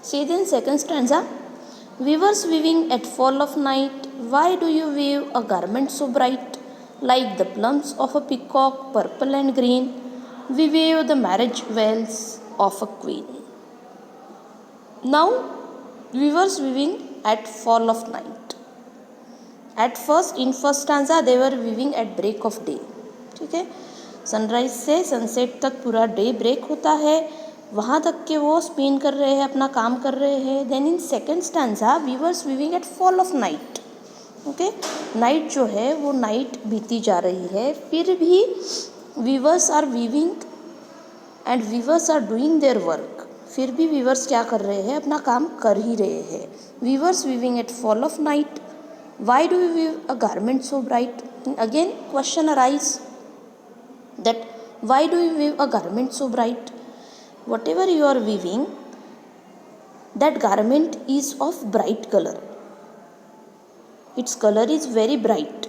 See then second stanza. Weavers weaving at fall of night, why do you weave a garment so bright? Like the plums of a peacock, purple and green, we weave the marriage veils of a queen. Now, weavers weaving at fall of night. At first, in first stanza, they were weaving at break of day. ठीक है, sunrise से sunset तक पूरा day break होता है, वहाँ तक के वो स्पिन कर रहे हैं, अपना काम कर रहे हैं. Then in second stanza weavers weaving at fall of night. Okay, night जो है वो नाइट बीती जा रही है, फिर भी weavers are weaving and weavers are doing their work. फिर भी वीवर्स क्या कर रहे हैं, अपना काम कर ही रहे हैं. Weavers weaving at fall of night, why do you weave a garment so bright? Again question arise that why do you weave a garment so bright? Whatever you are weaving, that garment is of bright color, its color is very bright.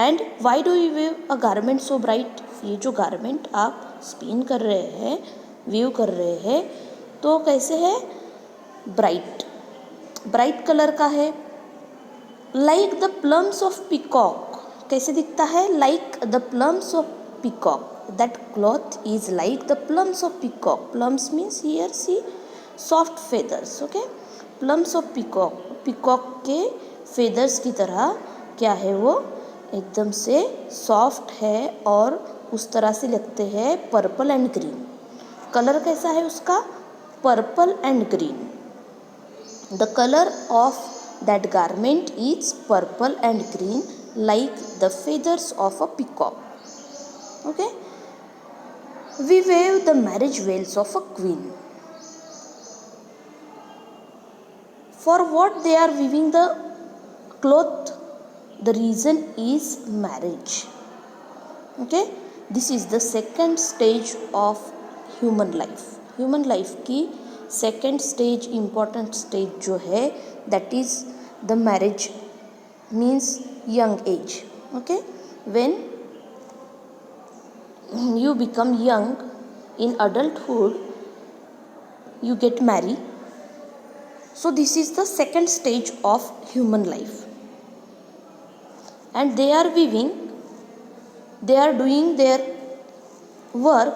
And why do you weave a garment so bright? ये जो garment आप spin कर रहे हैं, weave कर रहे हैं, तो कैसे है? ब्राइट, ब्राइट कलर का है. Like the plums of peacock, कैसे दिखता है? Like the plums of peacock, that cloth is like the plums of peacock. Plums means here see soft feathers. Okay, plums of peacock, peacock के feathers की तरह क्या है, वो एकदम से सॉफ्ट है और उस तरह से लगते हैं पर्पल एंड ग्रीन. कलर कैसा है उसका? Purple and green. The colour of that garment is purple and green like the feathers of a peacock. Okay, we wave the marriage veils of a queen. For what they are weaving the cloth? The reason is marriage. Okay, this is the second stage of human life. Human life की second stage, important stage जो है, that is the marriage, means young age. Okay, when you become young, in adulthood you get married. So this is the second stage of human life, and they are weaving, they are doing their work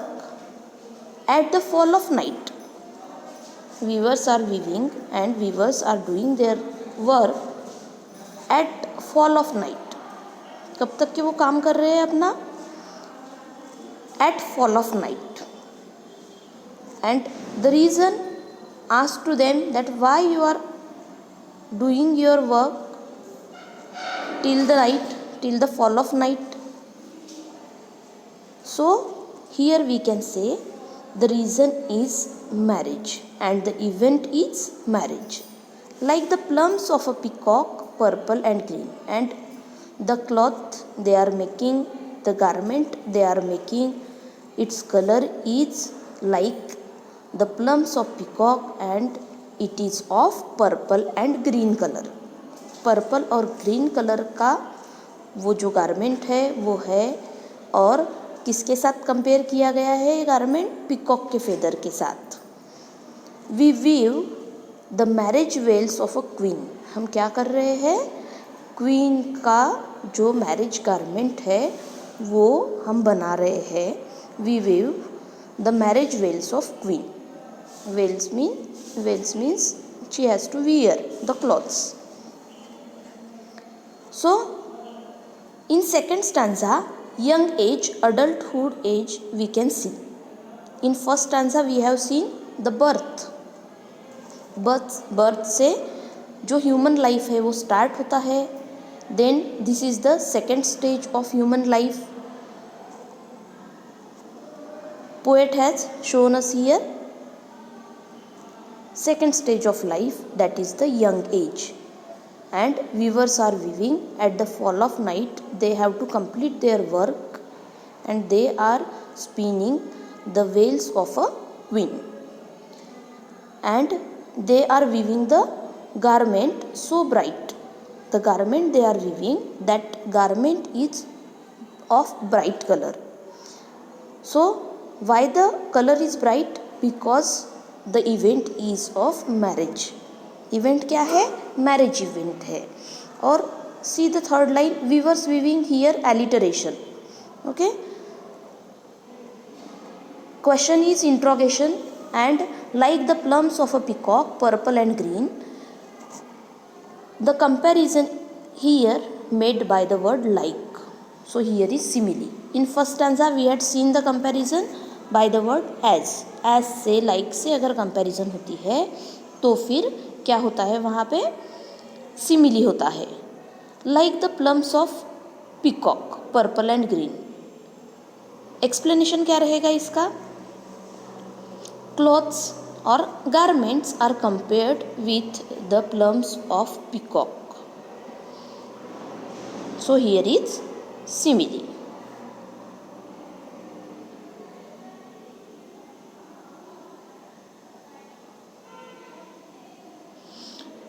at the fall of night. Weavers are weaving and weavers are doing their work at fall of night. कब तक के वो काम कर रहे हैं अपना? At fall of night. And the reason asked to them that why you are doing your work till the night, till the fall of night. So here we can say the reason is marriage and the event is marriage. Like the plums of a peacock, purple and green, and the cloth they are making, the garment they are making, its color is like the plums of peacock and it is of purple and green color. Purple और green colour का वो जो garment है वो है, और किसके साथ कंपेयर किया गया है ये गारमेंट? पीकॉक के फेदर के साथ. We weave the marriage veils of a queen. हम क्या कर रहे हैं? क्वीन का जो मैरिज गारमेंट है वो हम बना रहे हैं. We weave the marriage veils of queen. Veils means she has to wear the clothes. So in second stanza, young age, adulthood age we can see. In first stanza we have seen the birth. birth से जो human life है वो start होता है. Then this is the second stage of human life. Poet has shown us here second stage of life, that is the young age, and weavers are weaving at the fall of night. They have to complete their work and they are spinning the veils of a queen, and they are weaving the garment so bright. The garment they are weaving, that garment is of bright color. So why the color is bright? Because the event is of marriage. Event क्या है? Marriage event है. और see the third line, viewers weaving here alliteration. Okay, question is interrogation and like the plums of a peacock, purple and green. The comparison here made by the word like. So here is simile. In first stanza we had seen the comparison by the word as. As से like से अगर comparison होती है तो फिर क्या होता है वहाँ पे? simile होता है. Like the plums of peacock, purple and green. explanation क्या रहेगा इसका? Clothes or garments are compared with the plumes of peacock. So here is simile.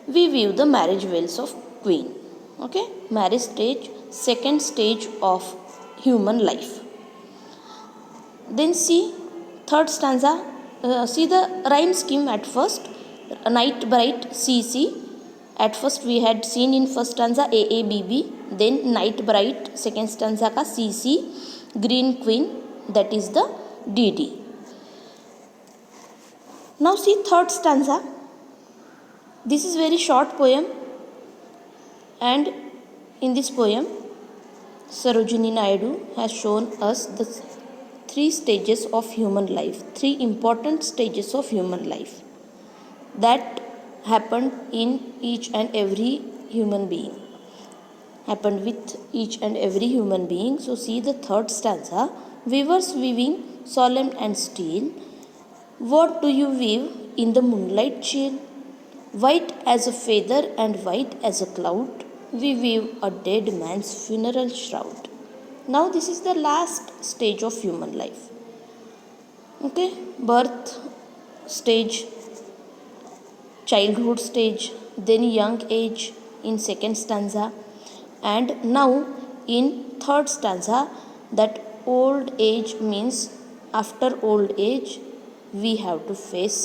We view the marriage veils of queen. Okay, marriage stage, second stage of human life. Then see third stanza. See the rhyme scheme at first. Night bright CC. At first we had seen in first stanza AABB. Then night bright second stanza का CC. Green queen, that is the DD. Now see third stanza. This is very short poem, and in this poem Sarojini Naidu has shown us the three stages of human life, three important stages of human life that happened in each and every human being, happened with each and every human being. So see the third stanza, weavers weaving solemn and still, what do you weave in the moonlight chill? White as a feather and white as a cloud, we weave a dead man's funeral shroud. Now this is the last stage of human life. Okay, birth stage, childhood stage, then young age in second stanza, and now in third stanza that old age means after old age we have to face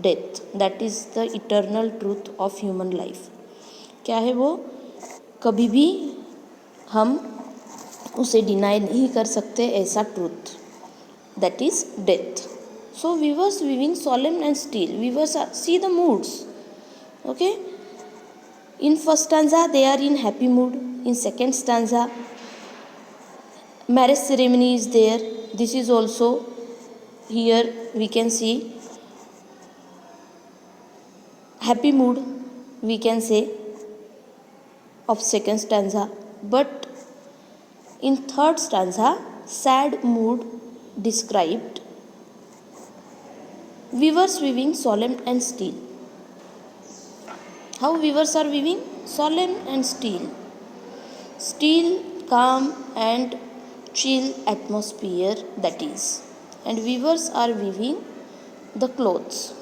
death. That is the eternal truth of human life. क्या है वो? कभी भी हम उसे deny नहीं कर सकते ऐसा truth, that is death. So viewers weaving solemn and still, weavers are, see the moods. Okay, in first stanza they are in happy mood. In second stanza marriage ceremony is there. This is also, here we can see happy mood, we can say, of second stanza. But in third stanza, sad mood described. Weavers weaving solemn and still. How weavers are weaving? Solemn and still. Still, calm and chill atmosphere, that is. And weavers are weaving the clothes.